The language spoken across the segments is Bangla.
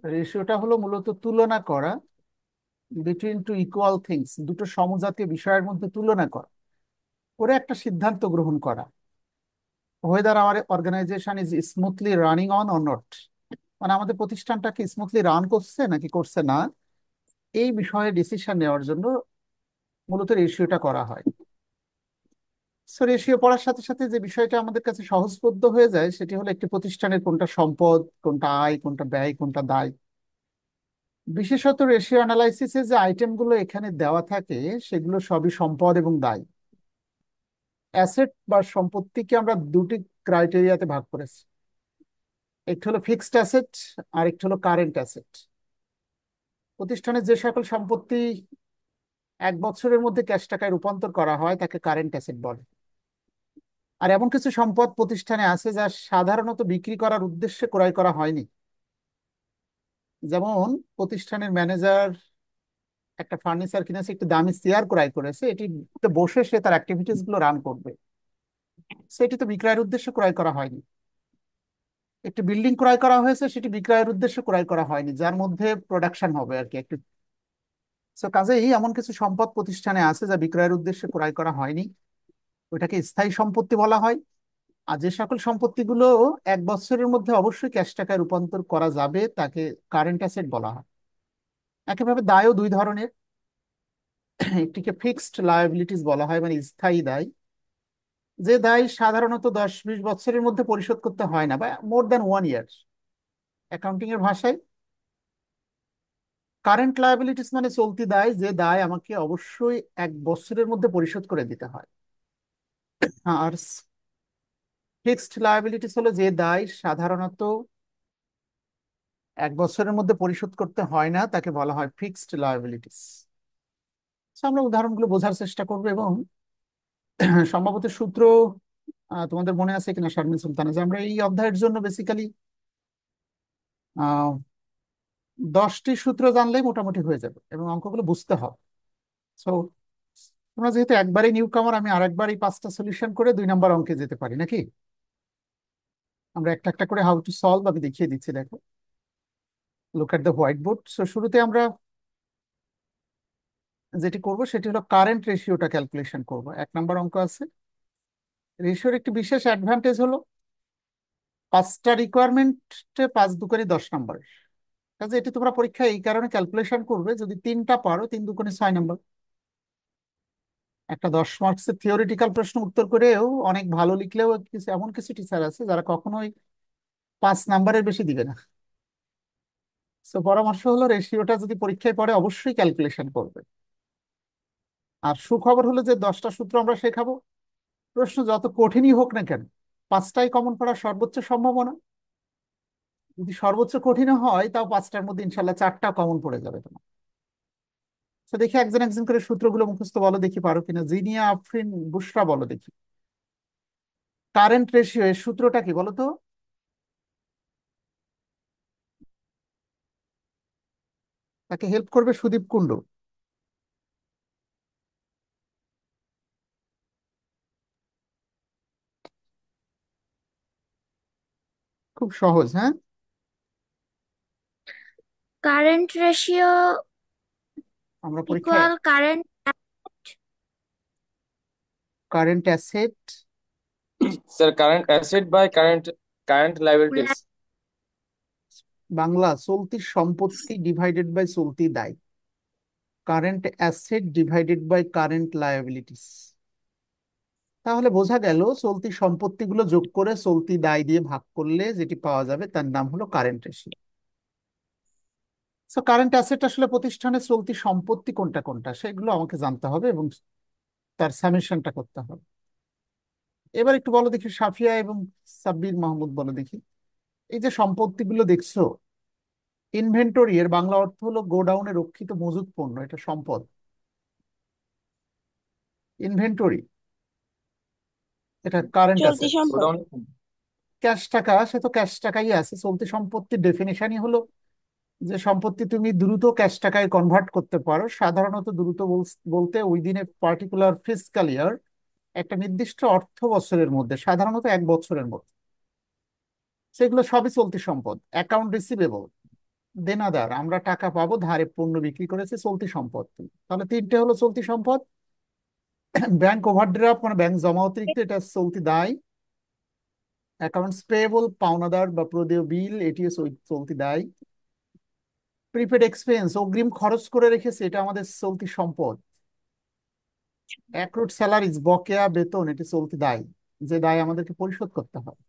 রেশিওটা হলো মূলত তুলনা করা বিটুইন টু ইকুয়াল থিংস, দুটো সমজাতীয় বিষয়ের মধ্যে তুলনা করা করে একটা সিদ্ধান্ত গ্রহণ করা, whether our organisation is smoothly running on or not, মানে আমাদের প্রতিষ্ঠানটা কি স্মুথলি রান করছে নাকি করছে না, এই বিষয়ে ডিসিশন নেওয়ার জন্য মূলত রেশিওটা করা হয়। সো রেশিও পড়ার সাথে সাথে যে বিষয়টা আমাদের কাছে সহজবোধ্য হয়ে যায় সেটি হলো একটি প্রতিষ্ঠানের কোনটা সম্পদ, কোনটা আয়, কোনটা ব্যয়, কোনটা দায়। বিশেষত রেশিও অ্যানালাইসিসে যে আইটেমগুলো এখানে দেওয়া থাকে সেগুলো সবই সম্পদ এবং দায়। অ্যাসেট বা সম্পত্তিকে আমরা দুটি ক্রাইটেরিয়াতে ভাগ করেছি, একটি হলো ফিক্সড অ্যাসেট আর একটি হলো কারেন্ট অ্যাসেট। প্রতিষ্ঠানের যে সকল সম্পত্তি 1 বছরের মধ্যে ক্যাশ টাকায় রূপান্তর করা হয় তাকে কারেন্ট অ্যাসেট বলে। আর এমন কিছু সম্পদ প্রতিষ্ঠানে আছে যা সাধারণত বিক্রি করার উদ্দেশ্যে ক্রয় করা হয়নি। যেমন প্রতিষ্ঠানের ম্যানেজার একটা ফার্নিচার কিনেছে, একটু দামি চেয়ার ক্রয় করেছে, এটিতে বসে সে তার অ্যাক্টিভিটিস গুলো রান করবে, সেটি তো বিক্রয়ের উদ্দেশ্যে ক্রয় করা হয়নি। একটি বিল্ডিং ক্রয় করা হয়েছে, সেটি বিক্রয়ের উদ্দেশ্যে ক্রয় করা হয়নি, যার মধ্যে প্রোডাকশন হবে আর কি একটু। সো কাজেই এমন কিছু সম্পদ প্রতিষ্ঠানে আছে যা বিক্রয়ের উদ্দেশ্যে ক্রয় করা হয়নি, ওইটাকে স্থায়ী সম্পত্তি বলা হয়। আর যে সকল সম্পত্তিগুলো 1 বছরের মধ্যে অবশ্যই ক্যাশ টাকায় রূপান্তর করা যাবে তাকে কারেন্ট অ্যাসেট বলা হয়। একইভাবে দায়ও দুই ধরনের। একটিকে ফিক্সড লায়াবিলিটিস বলা হয়, মানে স্থায়ী দায়, যে দায় সাধারণত 10-20 বছরের মধ্যে পরিশোধ করতে হয় না, বা মোর দ্যান 1 ইয়ার অ্যাকাউন্টিং এর ভাষায়। কারেন্ট লায়াবিলিটিস মানে চলতি দায়, যে দায় আমাকে অবশ্যই 1 বছরের মধ্যে পরিশোধ করে দিতে হয়। আর ফিক্সড লায়াবিলিটিস হলো যে দায় সাধারণত 1 বছরের মধ্যে পরিশোধ করতে হয় না, তাকে বলা হয় ফিক্সড লায়াবিলিটিস। আমরা উদাহরণগুলো বোঝার চেষ্টা করবো এবং সম্ভবত সূত্র তোমাদের মনে আছে কিনা শারমিন সুলতানা, যে আমরা এই অধ্যায়ের জন্য বেসিক্যালি 10টি সূত্র জানলেই মোটামুটি হয়ে যাবে এবং অঙ্কগুলো বুঝতে হবে। সো তোমরা যেহেতু একবারই নিউ কামার, আমি আরেকবার এই 5টা সলিউশন করে 2 নম্বর অঙ্কে যেতে পারি নাকি? আমরা একটা একটা করে হাউ টু সলভ আমি দেখিয়ে দিচ্ছি, দেখো। Look at the white board. So শুরুতে আমরা যেটি করব সেটি হলো কারেন্ট রেশিওটা ক্যালকুলেশন করব। 1 নম্বর অঙ্ক আছে। রেশিওর একটি বিশেষ অ্যাডভান্টেজ হলো 5টা রিকোয়ারমেন্টে 5 দুগুণে 10 নম্বর। কাজে এটি তোমরা পরীক্ষায় এই কারণে ক্যালকুলেশন করবে, যদি 3টা পারো 3 দুগুণে 6 নম্বর। একটা 10 মার্কসের থিওরিটিক্যাল প্রশ্ন উত্তর করেও অনেক ভালো লিখলেও কিছু এমন কিছু টিচার আছে যারা কখনোই 5 নাম্বারের বেশি দিবে না। তো পরামর্শ হলো রেশিওটা যদি পরীক্ষায় পড়ে অবশ্যই ক্যালকুলেশন করবে। আর সুখবর হলো যে 10টা সূত্র আমরা শেখাবো, প্রশ্ন যত কঠিনই হোক না কেন 5টাই কমন পড়ার সর্বোচ্চ সম্ভাবনা। যদি সর্বোচ্চ কঠিন হয় তাও 5টার মধ্যে ইনশাল্লাহ 4টা কমন পড়ে যাবে তোমার। তো দেখি একজন একজন করে সূত্রগুলো মুখস্থ বলো দেখি, পারো কিনা। জিনিয়া, আফরিন, বুশরা বলো দেখি। কারেন্ট রেশিও এর সূত্রটা কি বলো তো? তাকে হেল্প করবে সুদীপ কুণ্ডু। খুব সহজ, হ্যাঁ। কারেন্ট রেশিও আমরা পরীক্ষায় equal current current asset, Sir, current asset by current liabilities. Bangla চলতি সম্পত্তি ডিভাইডেড বাই চলতি দায়, current asset divided by current liabilities. তাহলে বোঝা গেল চলতি সম্পত্তিগুলো যোগ করে চলতি দায় দিয়ে ভাগ করলে যেটি পাওয়া যাবে তার নাম হলো current ratio. So current asset আসলে প্রতিষ্ঠানের চলতি সম্পত্তি কোনটা কোনটা সেগুলো আমাকে জানতে হবে এবং তার সামেশনটা করতে হবে। এবার একটু বলো দেখি সাফিয়া এবং সাব্বির মাহমুদ, বলো দেখি, এই যে সম্পত্তিগুলো দেখছো, ইনভেন্টরি এর বাংলা অর্থ হলো গোডাউনে রক্ষিত মজুত পণ্য, এটা সম্পদ। ইনভেন্টরি এটা কারেন্ট চলতি অ্যাসেট। সম্পদ। Godown. ক্যাশ টাকা, সে তো ক্যাশ টাকাই আছে। চলতি সম্পত্তির ডেফিনেশনই হলো যে সম্পত্তি তুমি দ্রুত ক্যাশ টাকায় কনভার্ট করতে পারো। সাধারণত দ্রুত বলতে উইদিন এ পার্টিকুলার ফিসক্যাল ইয়ার, একটা নির্দিষ্ট অর্থ বছরের মধ্যে, সাধারণত 1 বছরের মধ্যে। সেগুলো সবই চলতি সম্পদ। অ্যাকাউন্ট রিসিভেবল দেনাদার, আমরা টাকা পাবো, ধারে পণ্য বিক্রি করেছে, চলতি সম্পত্তি। তাহলে তিনটে হলো চলতি সম্পদ। ব্যাংক ওভারড্রাফট মানে ব্যাংক জমা অতিরিক্ত, এটা চলতি দায়। অ্যাকাউন্টস পেয়েবল, পাওনাদার বা প্রদেয় বিল, এটিও চলতি দায়। প্রিপেড এক্সপেন্স, অগ্রিম খরচ করে রেখেছে, এটা আমাদের চলতি সম্পদ। অ্যাক্রুড স্যালারিজ, বকেয়া বেতন, এটি চলতি দায়, যে দায় আমাদেরকে পরিশোধ করতে হয়।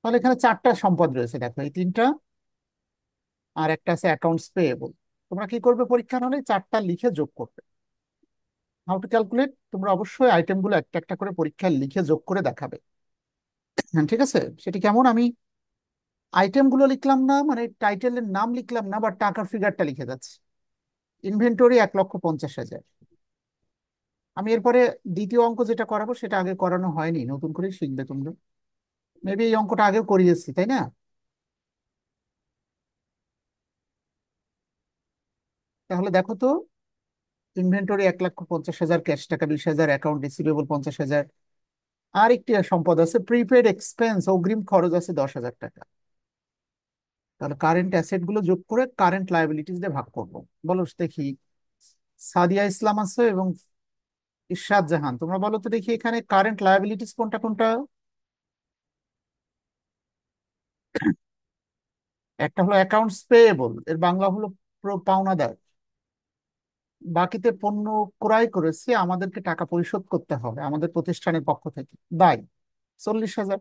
তাহলে এখানে চারটা সম্পদ রয়েছে, দেখো এই তিনটা, আর একটা আছে অ্যাকাউন্টস পেয়েবল। তোমরা কি করবে, পরীক্ষার হলে চারটা লিখে যোগ করবে। হাউ টু ক্যালকুলেট, তোমরা অবশ্যই আইটেমগুলো একটা একটা করে পরীক্ষায় লিখে যোগ করে দেখাবে। হ্যাঁ, ঠিক আছে। সেটি কেমন, আমি আইটেমগুলো লিখলাম না, মানে টাইটেলের নাম লিখলাম না, বা টাকার ফিগারটা লিখে যাচ্ছি। ইনভেন্টরি 1,50,000। আমি এরপরে দ্বিতীয় অঙ্ক যেটা করাবো সেটা আগে করানো হয়নি, নতুন করে শিখবে তোমরা। মেবি এই অঙ্কটা আগেও করিয়েছি, তাই না? তাহলে দেখো তো, ইনভেন্টরি 1,50,000, ক্যাশ টাকা 20,000, অ্যাকাউন্ট রিসিভেবল 50,000। আর একটি সম্পদ আছে প্রিপেড এক্সপেন্স, অগ্রিম খরচ আছে 10,000 টাকা। তাহলে কারেন্ট অ্যাসেট গুলো যোগ করে কারেন্ট লায়াবিলিটিস দিয়ে ভাগ করবো। বলো দেখি, সাদিয়া ইসলাম আছে এবং ইরশাদ জাহান, তোমরা বলো তো দেখি এখানে কারেন্ট লায়াবিলিটিস কোনটা কোনটা। একটা হলো অ্যাকাউন্টস পেয়েবল, এর বাংলা হলো পাওনাদার। বাকিতে পণ্য ক্রয় করেছি, আমাদেরকে টাকা পরিশোধ করতে হবে আমাদের প্রতিষ্ঠানের পক্ষ থেকে, দায় 40,000।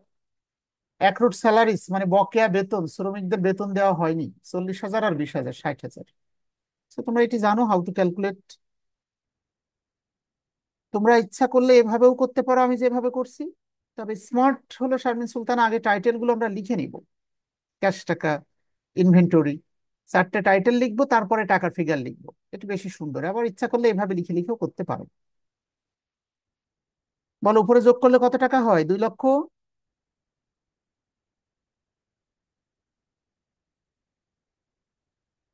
অ্যাক্রুড স্যালারিস মানে বকেয়া বেতন, শ্রমিকদের বেতন দেওয়া হয়নি, 40,000 আর 20,000, 60,000। তো তোমরা এটি জানো, হাউ টু ক্যালকুলেট। তোমরা ইচ্ছা করলে এভাবেও করতে পারো, আমি যেভাবে করছি। তবে স্মার্ট হলো শারমিন সুলতান, আগে টাইটেল গুলো আমরা লিখে নিব। ক্যাশ টাকা, ইনভেন্টরি, চারটে টাইটেল লিখবো, তারপরে টাকার ফিগার লিখবো। এটা বেশি সুন্দর। আবার ইচ্ছা করলে এভাবে লিখে লিখেও করতে পারো। বলো, উপরে যোগ করলে কত টাকা হয়, 2 লক্ষ।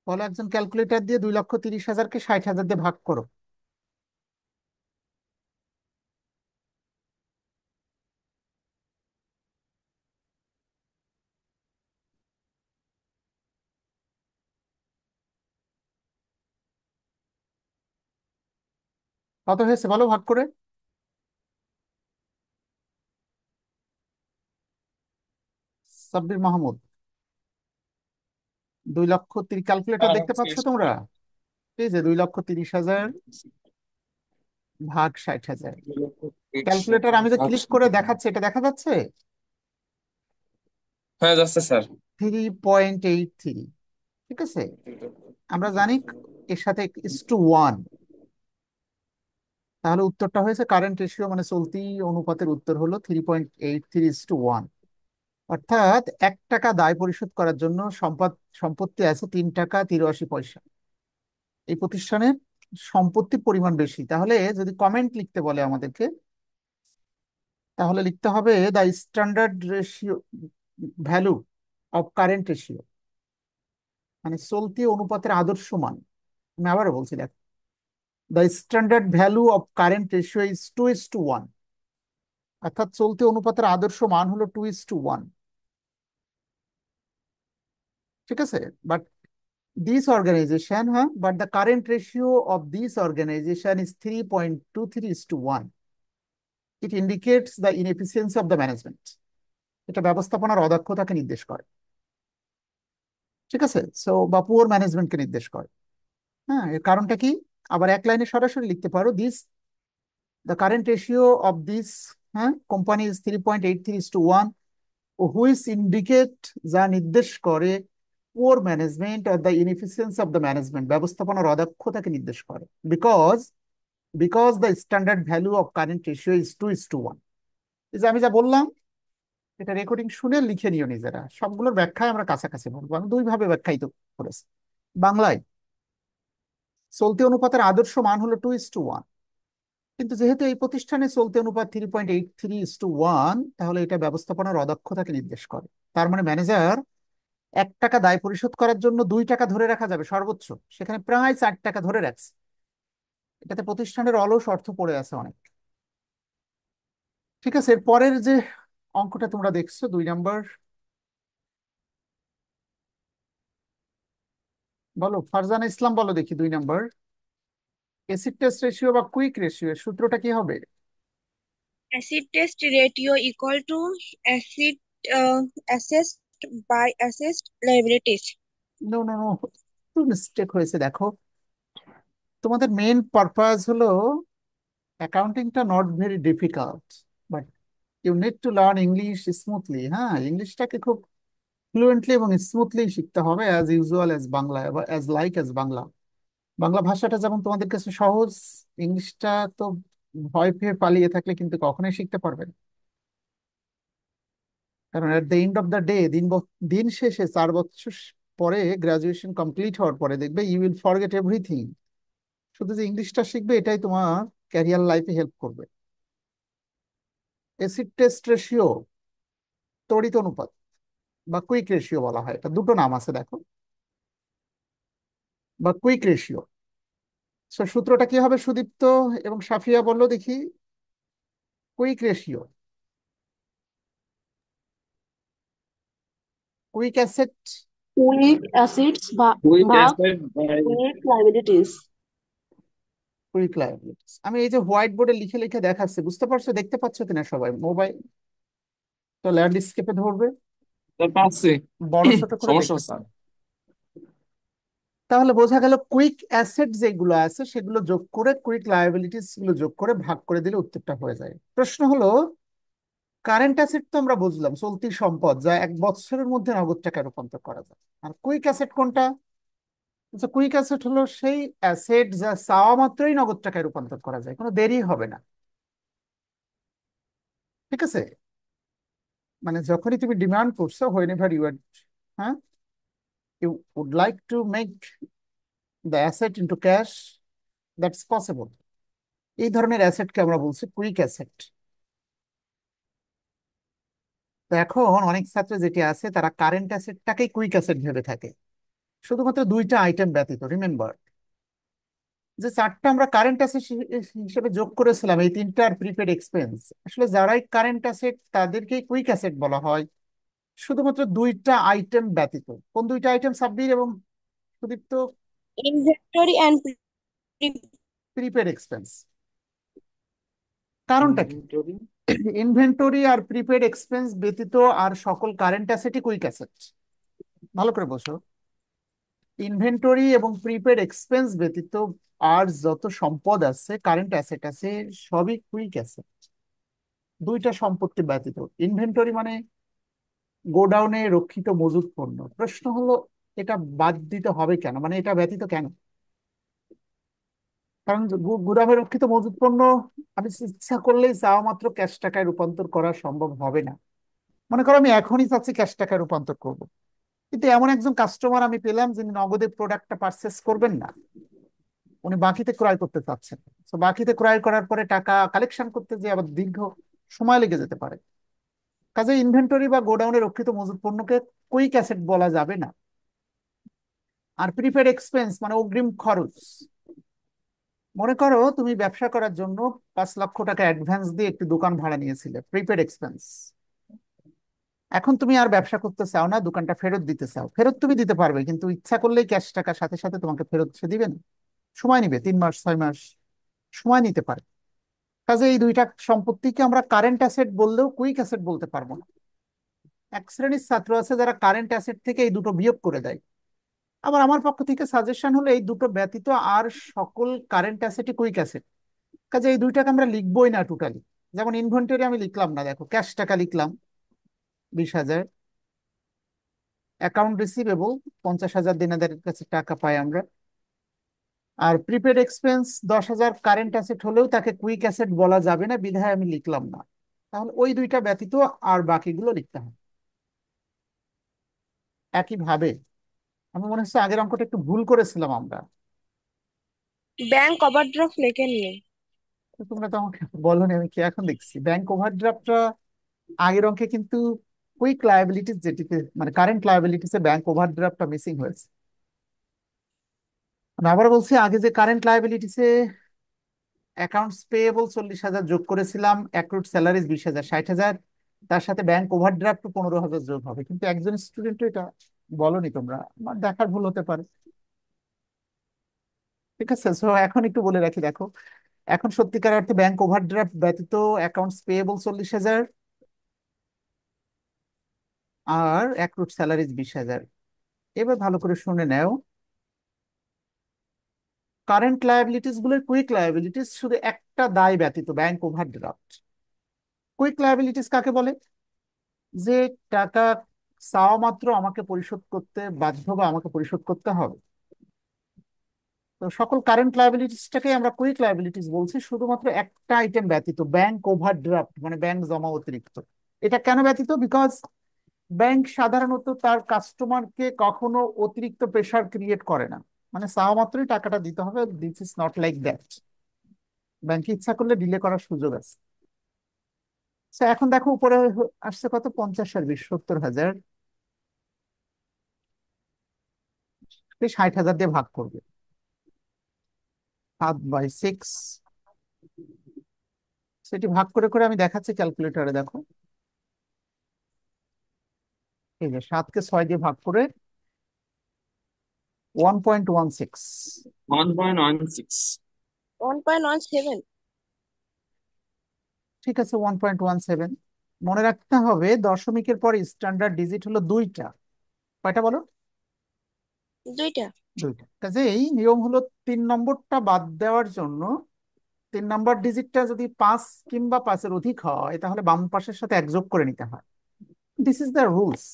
বলো, একজন ক্যালকুলেটর দিয়ে 2,30,000-কে 60,000 দিয়ে ভাগ করো। কত হয়েছে বলো ভাগ করে। সাব্বির মাহমুদ, 2,30,000, ক্যালকুলেটর দেখতে পাচ্ছ তোমরা? এই যে 2,30,000 ভাগ 60,000। ক্যালকুলেটর আমি যে ক্লিক করে দেখাচ্ছি, এটা দেখা যাচ্ছে হ্যাঁ যাচ্ছে স্যার। 3.83। ঠিক আছে, আমরা জানি এর সাথে is to 1। তাহলে উত্তরটা হয়েছে, কারেন্ট রেশিও মানে চলতি অনুপাতের উত্তর হলো 3.83:1। অর্থাৎ 1 টাকা দায় পরিশোধ করার জন্য সম্পত্তি আছে 3 টাকা 83 পয়সা। এই প্রতিষ্ঠানের সম্পত্তির পরিমাণ বেশি। তাহলে যদি কমেন্ট লিখতে বলে আমাদেরকে, তাহলে লিখতে হবে the standard ratio value of current ratio, মানে চলতি অনুপাতের আদর্শ মান। আমি আবারও বলছি, দেখো, the standard value of current ratio is 2:1। অর্থাৎ চলতি অনুপাতের আদর্শ মান হলো 2:1। ঠিক আছে, বাট দিস অর্গানাইজেশন, হ্যাঁ, but the current ratio of this organisation is 3.23:1। It indicates the inefficiency of the management. এটা ব্যবস্থাপনার অদক্ষতাকে নির্দেশ করে। ঠিক আছে, সো বা পুয়ার ম্যানেজমেন্টকে নির্দেশ করে। হ্যাঁ, এর কারণটা কি? আবার এক লাইনে সরাসরি লিখতে পারো, this the current ratio of this, হ্যাঁ, কোম্পানি ইজ 3.83:1, হুইচ ইন্ডিকেট, যা নির্দেশ করে poor management or the inefficiency of the management, ব্যবস্থাপনার অদক্ষতাকে নির্দেশ করে। Because because the standard value of current ratio is 2:1। এই যে আমি যা বললাম, এটা রেকর্ডিং শুনে লিখে নিও নিজেরা। সবগুলোর ব্যাখ্যায় আমরা কাছাকাছি বলবো, আমি দুইভাবে ব্যাখ্যায়িত করেছি। বাংলায় চলতি অনুপাতের আদর্শ মান হলো 2:1, কিন্তু যেহেতু এই প্রতিষ্ঠানে চলতি অনুপাত 3.83:1, তাহলে এটা ব্যবস্থাপনার অদক্ষতাকে নির্দেশ করে। তার মানে ম্যানেজার 1 টাকা দায় পরিশোধ করার জন্য 2 টাকা ধরে রাখা যাবে সর্বোচ্চ, সেখানে প্রায় 4 টাকা ধরে রাখছে। এটাতে প্রতিষ্ঠানের অলস অর্থ পড়ে আছে অনেক। ঠিক আছে, এর পরের যে অঙ্কটা তোমরা দেখছো, 2 নম্বর, বলো ফারজানা ইসলাম, বলো দেখি 2 নম্বর। অ্যাসিড টেস্ট রেশিও বা কুইক রেশিও এর সূত্রটা কি হবে? Acid test ratio equal to acid assessed by assessed liabilities. No no no, একটু মিস্টেক হয়েছে দেখো। তোমাদের মেইন পারপাস হলো অ্যাকাউন্টিংটা not very difficult, but you need to learn English smoothly. হ্যাঁ, ইংলিশটাকে খুব ফ্লুয়েন্টলি এবং স্মুথলি শিখতে হবে, as usual as Bangla, as like as Bangla. Bangla ভাষাটা যেমন তোমাদের কাছে সহজ, ইংলিশটা তো ভয় পেয়ে পালিয়ে থাকলে কিন্তু কখনোই শিখতে পারবে না। কারণ at the end of the day, দিন শেষে 4 বছর পরে গ্রাজুয়েশন কমপ্লিট হওয়ার পরে দেখবে ইউ উইল ফরগেট এভরিথিং। শুধু যে ইংলিশটা শিখবে এটাই তোমার ক্যারিয়ার লাইফে হেল্প করবে। অ্যাসিড টেস্ট রেশিও, তড়িৎ অনুপাত বা কুইক রেশিও বলা হয়, এটা দুটো নাম আছে দেখো, বা কুইক রেশিও। সূত্রটা কি হবে সুদীপ্ত এবং সাফিয়া, বললো দেখি। Quick ratio, quick asset, weak acids Weak ভাগ acid by weak liabilities. Quick liabilities. আমি এই যে হোয়াইট বোর্ডে লিখে লিখে দেখাচ্ছি, বুঝতে পারছো? দেখতে পাচ্ছ কিনা সবাই? মোবাইল তো ল্যান্ডস্কেপে ধরবে, the পাচ্ছি। বড় ছোট করে সমস্যা দেখতে হচ্ছে পারো। তাহলে বোঝা গেল কুইক অ্যাসেট যেগুলো আছে সেগুলো যোগ করে, কুইক লায়াবিলিটিস গুলো যোগ করে ভাগ করে দিলে উত্তরটা হয়ে যায়। প্রশ্ন হলো, কারেন্ট অ্যাসেট তো আমরা বুঝলাম চলতি সম্পদ, যা 1 বছরের মধ্যে নগদ টাকায় রূপান্তর করা যায়। আর কুইক অ্যাসেট কোনটা? আচ্ছা, কুইক অ্যাসেট হলো সেই অ্যাসেট যা চাওয়া মাত্রই নগদ টাকায় রূপান্তর করা যায়, কোনো দেরি হবে না। ঠিক আছে? মানে যখনই তুমি ডিমান্ড করছো, হোয়েন এভার ইউ আর, হ্যাঁ, you would like to make the asset into cash, that's possible. এই ধরনের অ্যাসেটকে আমরা বলছি কুইক অ্যাসেট। তো এখন অনেক ছাত্র যেটি আছে তারা কারেন্ট অ্যাসেটটাকেই কুইক অ্যাসেট ভেবে থাকে, শুধুমাত্র 2টা আইটেম ব্যতীত। রিমেম্বার যে 4টা আমরা কারেন্ট অ্যাসেট হিসেবে যোগ করেছিলাম, এই 3টার প্রিপেড এক্সপেন্স, আসলে যারাই কারেন্ট অ্যাসেট তাদেরকেই কুইক অ্যাসেট বলা হয়, শুধুমাত্র 2টা আইটেম ব্যতীত। কোন 2টা আইটেম সাব্বির এবং Sudipta? Inventory and prepaid expense. কারণটা কি? inventory ইনভেন্টরি আর প্রিপেড এক্সপেন্স ব্যতীত আর সকল কারেন্ট অ্যাসেটই কুইক অ্যাসেট। ভালো করে বোঝো, ইনভেন্টরি এবং প্রিপেড এক্সপেন্স ব্যতীত আর যত সম্পদ আছে, কারেন্ট অ্যাসেট আছে, সবই কুইক অ্যাসেট। 2টা সম্পত্তি ব্যতীত। ইনভেন্টরি মানে গোডাউনে রক্ষিত মজুত পণ্য। প্রশ্ন হলো, এটা বাদ দিতে হবে কেন, মানে এটা ব্যতীত কেন? কারণ গুদামে রক্ষিত মজুত পণ্য আমি ইচ্ছা করলেই চাওয়া মাত্র ক্যাশ টাকায় রূপান্তর করা সম্ভব হবে না। মনে করো আমি এখনই চাচ্ছি ক্যাশ টাকায় রূপান্তর করব, কিন্তু এমন একজন কাস্টমার আমি পেলাম যিনি নগদে প্রোডাক্টটা পারচেস করবেন না, উনি বাকিতে ক্রয় করতে চাচ্ছেন। তো বাকিতে ক্রয় করার পরে টাকা কালেকশন করতে যে আবার দীর্ঘ সময় লেগে যেতে পারে। কাজে ইনভেন্টরি বা গোডাউনে রক্ষিত মজুত পণ্যকে কুইক অ্যাসেট বলা যাবে না। আর প্রিপেড এক্সপেন্স মানে অগ্রিম খরচ। মনে করো তুমি ব্যবসা করার জন্য 5 লক্ষ টাকা অ্যাডভান্স দিয়ে একটি দোকান ভাড়া নিয়েছিলে, প্রিপেড এক্সপেন্স। এখন তুমি আর ব্যবসা করতে চাও না, দোকানটা ফেরত দিতে চাও। ফেরত তুমি দিতে পারবে, কিন্তু ইচ্ছা করলেই ক্যাশ টাকার সাথে সাথে তোমাকে ফেরত সে দিবেন, সময় নিবে, 3 মাস 6 মাস সময় নিতে পারে। কাজে এই 2টা সম্পত্তিকে আমরা কারেন্ট অ্যাসেট বললেও কুইক অ্যাসেট বলতে পারবো না। এক শ্রেণীর ছাত্র আছে যারা কারেন্ট অ্যাসেট থেকে এই দুটো বিয়োগ করে দেয়। আবার আমার পক্ষ থেকে সাজেশন হলো, এই দুটো ব্যতীত আর সকল কারেন্ট অ্যাসেটই কুইক অ্যাসেট। কাজে এই 2টাকে আমরা লিখবোই না টোটালি। যেমন ইনভেন্টরি আমি লিখলাম না, দেখো ক্যাশ টাকা লিখলাম 20,000, অ্যাকাউন্ট রিসিভেবল 50,000 দিনাদের কাছে টাকা পাই আমরা। আর প্রিপেড এক্সপেন্স 10,000 কারেন্ট অ্যাসেট হলেও তাকে কুইক অ্যাসেট বলা যাবে না, বিধায় আমি লিখলাম না। তাহলে ওই 2টা ব্যতীত আর বাকিগুলো লিখতে হবে একইভাবে। আমি মনে হচ্ছে আগের অঙ্কটা একটু ভুল করেছিলাম আমরা। bank overdraft লেখেননি। তো তোমরা তো আমাকে বলোনি, আমি কি এখন দেখছি ব্যাংক ওভারড্রাফটটা আগের অঙ্কে কিন্তু কুইক লায়াবিলিটিস, যেটিতে মানে কারেন্ট লায়াবিলিটিসে ব্যাংক ওভারড্রাফটটা মিসিং হয়েছে। আমি আবার বলছি, আগে যে কারেন্ট লায়াবিলিটিসে অ্যাকাউন্টস পেয়েবল 40,000 যোগ করেছিলাম, অ্যাক্রুড স্যালারিজ 20,000, 60,000, তার সাথে ব্যাংক ওভারড্রাফট 15,000 যোগ হবে, কিন্তু একজন স্টুডেন্ট এটা বলনি তোমরা। আমার দেখার ভুল হতে পারে। ঠিক আছে, সো এখন একটু বলে রাখি, দেখো এখন সত্যিকার অর্থে ব্যাংক ওভারড্রাফট ব্যতীত অ্যাকাউন্টস পেয়েবল 40,000 আর অ্যাক্রুড স্যালারিজ 20,000। এবার ভালো করে শুনে নাও, কারেন্ট লায়াবিলিটিস গুলোর কুইক লায়াবিলিটিস শুধু একটা দায় ব্যতীত ব্যাংক ওভারড্রাফট। কুইক লায়াবিলিটিস কাকে বলে? যে টাকা চাওয়া মাত্র আমাকে পরিশোধ করতে বাধ্য বা আমাকে পরিশোধ করতে হবে। তো সকল কারেন্ট লায়াবিলিটিসটাকে আমরা কুইক লায়াবিলিটিস বলছি, শুধুমাত্র একটা আইটেম ব্যতীত, ব্যাংক ওভারড্রাফট মানে ব্যাংক জমা অতিরিক্ত। এটা কেন ব্যতীত? বিকজ ব্যাংক সাধারণত তার কাস্টমারকে কখনো অতিরিক্ত প্রেসার ক্রিয়েট করে না, মানে চাওয়া মাত্রই টাকাটা দিতে হবে। This is not like that. ব্যাংকে ইচ্ছা করলে ডিলে করার সুযোগ আছে। তো এখন দেখো উপরে আসছে কত, 50 আর 20, 70,000। 60,000 দিয়ে ভাগ করবে, 7/6। সেটি ভাগ করে করে আমি দেখাচ্ছি ক্যালকুলেটরে, দেখো এই যে 7কে 6 দিয়ে ভাগ করে 1.16। 1.16। 1.17। ঠিক আছে, 1.17। মনে রাখতে হবে দশমিকের পরে স্ট্যান্ডার্ড ডিজিট হলো দুইটা। কয়টা বলো? দুইটা। দুইটা। কাজে এই নিয়ম হলো 3 নম্বরটা বাদ দেওয়ার জন্য 3 নম্বর ডিজিটটা যদি 5 কিংবা 5-এর অধিক হয় তাহলে বাম পাশের সাথে এক যোগ করে নিতে হয়। This is the rules.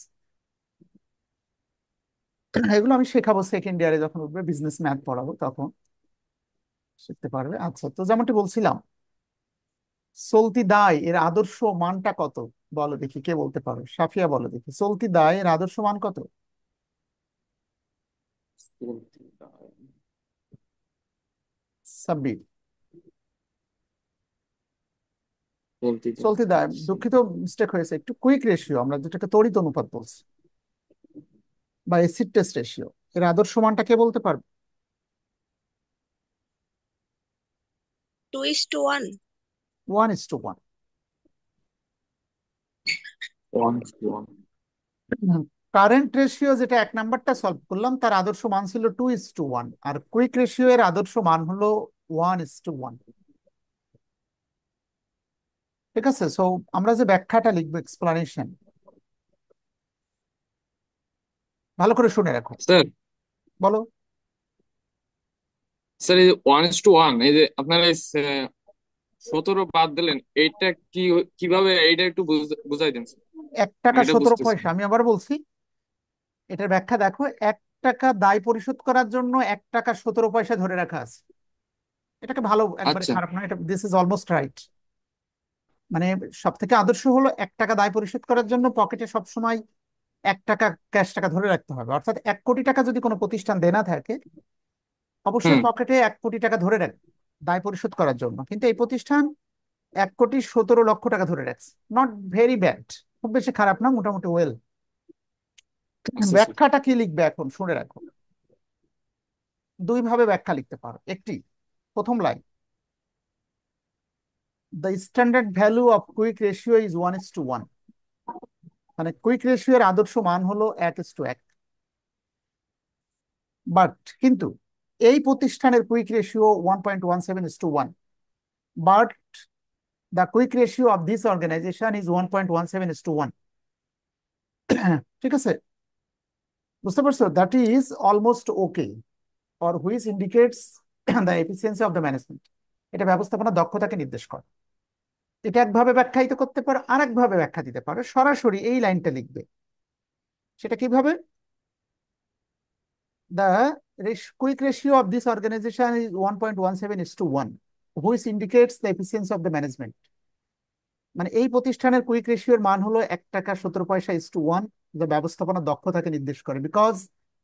এগুলো আমি শেখাবো সেকেন্ড ইয়ারে, যখন উঠবে বিজনেস ম্যাথ পড়াবো তখন শিখতে পারবে। আচ্ছা, তো যেমনটি বলছিলাম, চলতি দায় এর আদর্শ মানটা কত? বলো দেখি, কে বলতে পারো? সাফিয়া বলো দেখি, চলতি দায় এর আদর্শ মান কত? সাব্বির। চলতি দায়, দুঃখিত মিস্টেক হয়েছে, একটু কুইক রেশিও, আমরা যেটাকে তড়িৎ অনুপাত বলছি, বা অ্যাসিড টেস্ট রেশিও, এর আদর্শ মানটা কে বলতে পারবে? 2:1। 1:1। 1:1। কারেন্ট রেশিও যেটা 1 নাম্বারটা সলভ করলাম, তার আদর্শ মান ছিল 2:1, আর কুইক রেশিও এর আদর্শ মান হলো 1:1। ঠিক আছে, সো আমরা যে ব্যাখ্যাটা লিখবো, এক্সপ্লানেশন, ভালো করে শুনে রাখো। স্যার, বলো। স্যার এই যে 1:1, এই যে আপনারা এই 17 বাদ দিলেন, এইটা কিভাবে, এইটা একটু বুঝাই দেন স্যার। 1 টাকা আমি এটা 17 বুঝতেছি পয়সা, না। আমি আবার বলছি, এটার ব্যাখ্যা দেখো। 1 টাকা দায় পরিশোধ করার জন্য 1 টাকা 17 পয়সা ধরে রাখা আছে। এটাকে ভালো, একবারে আচ্ছা। খারাপ না, এটা দিস ইজ অলমোস্ট রাইট। মানে সব থেকে আদর্শ হলো 1 টাকা দায় পরিশোধ করার জন্য পকেটে সবসময় 1 টাকা ক্যাশ টাকা ধরে রাখতে হবে। অর্থাৎ 1 কোটি টাকা যদি কোনো প্রতিষ্ঠান দেনা থাকে, অবশ্যই হুম। পকেটে 1 কোটি টাকা ধরে রাখবে দায় পরিশোধ করার জন্য। কিন্তু এই প্রতিষ্ঠান 1,17,00,000 টাকা ধরে রাখছে। নট ভেরি ব্যাড, খুব বেশি খারাপ না, মোটামুটি ওয়েল। আচ্ছা স্যার। ব্যাখ্যাটা কি লিখবে এখন শুনে রাখো। দুই ভাবে ব্যাখ্যা লিখতে পারো। একটি, প্রথম line, the standard value of quick ratio is 1:1, মানে কুইক রেশিও এর আদর্শ মান হলো 1:1। বাট কিন্তু এই প্রতিষ্ঠানের quick ratio 1.17:1, but the quick ratio of this organisation is 1.17:1। ঠিক আছে, বুঝতে পারছো? That is almost okay, or which indicates the efficiency of the management. এটা ব্যবস্থাপনা দক্ষতাকে নির্দেশ করে। এটা একভাবে ব্যাখ্যায়িত করতে পারো, আর একভাবে ব্যাখ্যা দিতে পারো, সরাসরি এই লাইনটা লিখবে। সেটা কিভাবে? The quick ratio of this organization is 1.17:1, which indicates the efficiency of the management. মানে এই প্রতিষ্ঠানের কুইক রেশিওর মান হলো 1 টাকা 17 পয়সা 1:1, যা ব্যবস্থাপনা দক্ষতাকে নির্দেশ করে।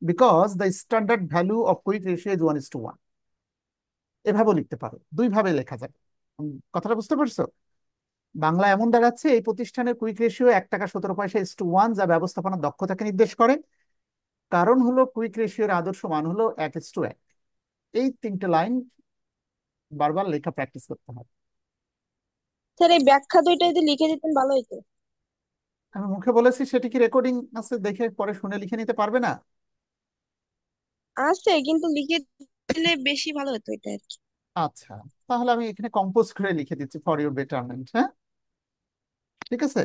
Because the standard value of quick ratio is 1:1। এভাবেও লিখতে পারো, দুই ভাবে লেখা যাবে। কথাটা বুঝতে পারছো? বাংলা এমন দাঁড়াচ্ছে, এই প্রতিষ্ঠানের কুইক রেশিও 1 টাকা 17 পয়সা 1:1, যা ব্যবস্থাপনা দক্ষতাকে নির্দেশ করে। কারণ হলো কুইক রেশিওর আদর্শ মান হলো 1:1। এই 3টে লাইন বারবার লেখা প্র্যাকটিস করতে হবে। স্যার এই ব্যাখ্যা দুইটা যদি লিখে দিতেন ভালো হতো। আমি মুখে বলেছি, সেটি কি রেকর্ডিং আছে? দেখে পরে শুনে লিখে নিতে পারবে না? আছে কিন্তু লিখে দিলে বেশি ভালো হতো এটা আর কি। আচ্ছা, তাহলে আমি এখানে কম্পোজ করে লিখে দিচ্ছি ফর ইউর বেটারমেন্ট। হ্যাঁ, ঠিক আছে।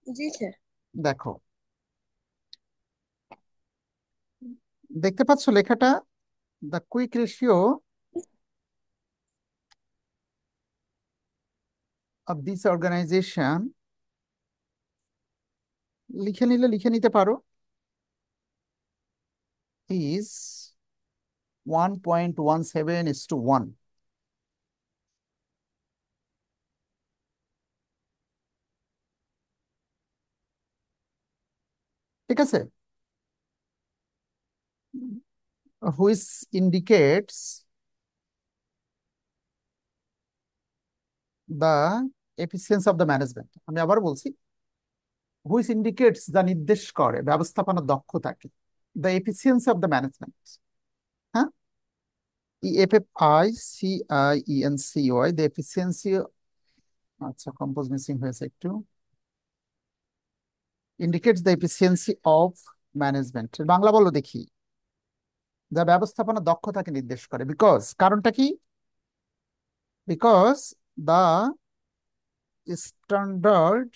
জি স্যার। দেখো, দেখতে পাচ্ছ লেখাটা? The quick ratio of this organisation, লিখে নিলে লিখে নিতে পারো, ইজ 1.17:1। ঠিক আছে, which indicates the efficiency of the management. আমি আবার বলছি, হুইচ ইন্ডিকেটস, যা নির্দেশ করে ব্যবস্থাপনার দক্ষতাকে, the efficiency of the management. হ্যাঁ, EFFICIENCY, দ্য এফিসিয়েন্সি। আচ্ছা, কম্পোজ মিসিং হয়েছে একটু। Indicates the efficiency of management, Bangla বলো দেখি। যা ব্যবস্থাপনার দক্ষতাকে নির্দেশ করে, বিকজ, কারণটা কি? Because the standard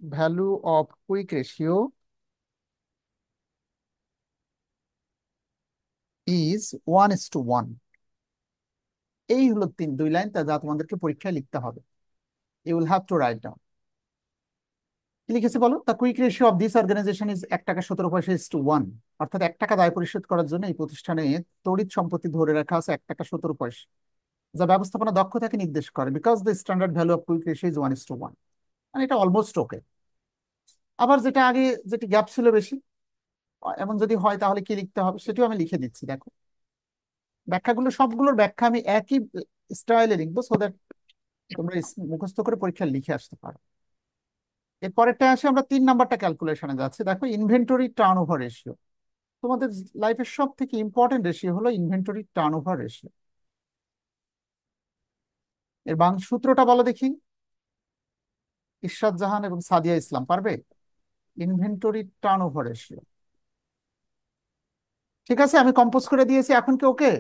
value of quick ratio is 1:1। এই হলো দুই লাইন, তা যা তোমাদেরকে পরীক্ষায় লিখতে হবে। You will have to write down. কি লিখেছে বলো? The quick ratio of this organisation is 1 টাকা 17 পয়সা ইজ টু 1। অর্থাৎ 1 টাকা দায় পরিশোধ করার জন্য এই প্রতিষ্ঠানে তড়িৎ সম্পত্তি ধরে রাখা আছে 1 টাকা 17 পয়সা, যা ব্যবস্থাপনা দক্ষতাকে নির্দেশ করে, because the standard value of quick ratio is 1:1। মানে এটা অলমোস্ট ওকে। আবার যেটা আগে, যেটি গ্যাপ ছিল বেশি, এমন যদি হয় তাহলে কি লিখতে হবে সেটিও আমি লিখে দিচ্ছি। দেখো, ব্যাখ্যাগুলো সবগুলোর ব্যাখ্যা আমি একই স্টাইলে লিখবো, সো দ্যাট তোমরা মুখস্থ করে পরীক্ষা লিখে আসতে পারো। এরপরেরটা আসে, আমরা 3 নাম্বারটা ক্যালকুলেশনে যাচ্ছি। দেখো, ইনভেন্টরি টার্ন ওভার রেশিও। তোমাদের লাইফের সব থেকে ইম্পর্টেন্ট রেশিও হলো ইনভেন্টরি টার্ন ওভার রেশিও। এর সূত্রটা বলো দেখি। ইরশাদ জাহান এবং সাদিয়া ইসলাম পারবে? Inventory turn over ratio. ঠিক আছে, আমি কম্পোজ করে দিয়েছি, এখন কি ওকে?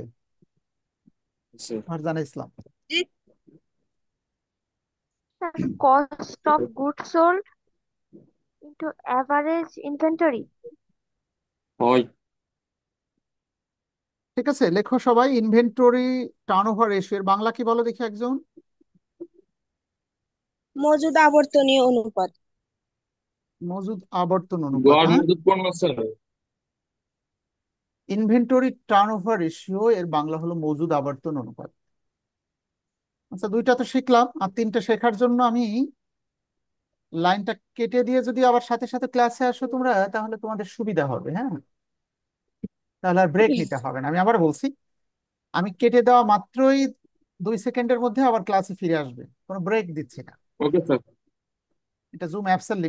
ফারজানা ইসলাম। জি cost of goods sold into average inventory. হয়। ঠিক আছে, লেখো সবাই ইনভেন্টরি টার্ন ওভার রেশিও এর বাংলা কি বলো দেখি একজন। মজুদ আবর্তনীয় অনুপাত। মজুদ আবর্তন অনুপাত। গড় হ্যাঁ, মজুদ পণ্য sir. Inventory turn over ratio এর বাংলা হলো মজুদ আবর্তন অনুপাত। আচ্ছা, 2টা তো শিখলাম, আর 3টে শেখার জন্য আমি লাইনটা কেটে দিয়ে যদি আবার সাথে সাথে ক্লাসে আসো তোমরা, তাহলে তোমাদের সুবিধা হবে। হ্যাঁ, তাহলে আর ব্রেক নিতে হবে না। আমি আবার বলছি, আমি কেটে দেওয়া মাত্রই 2 সেকেন্ডের মধ্যে আবার ক্লাসে ফিরে আসবে, কোনো ব্রেক দিচ্ছি না। Okay sir. এটা জুম অ্যাপস এর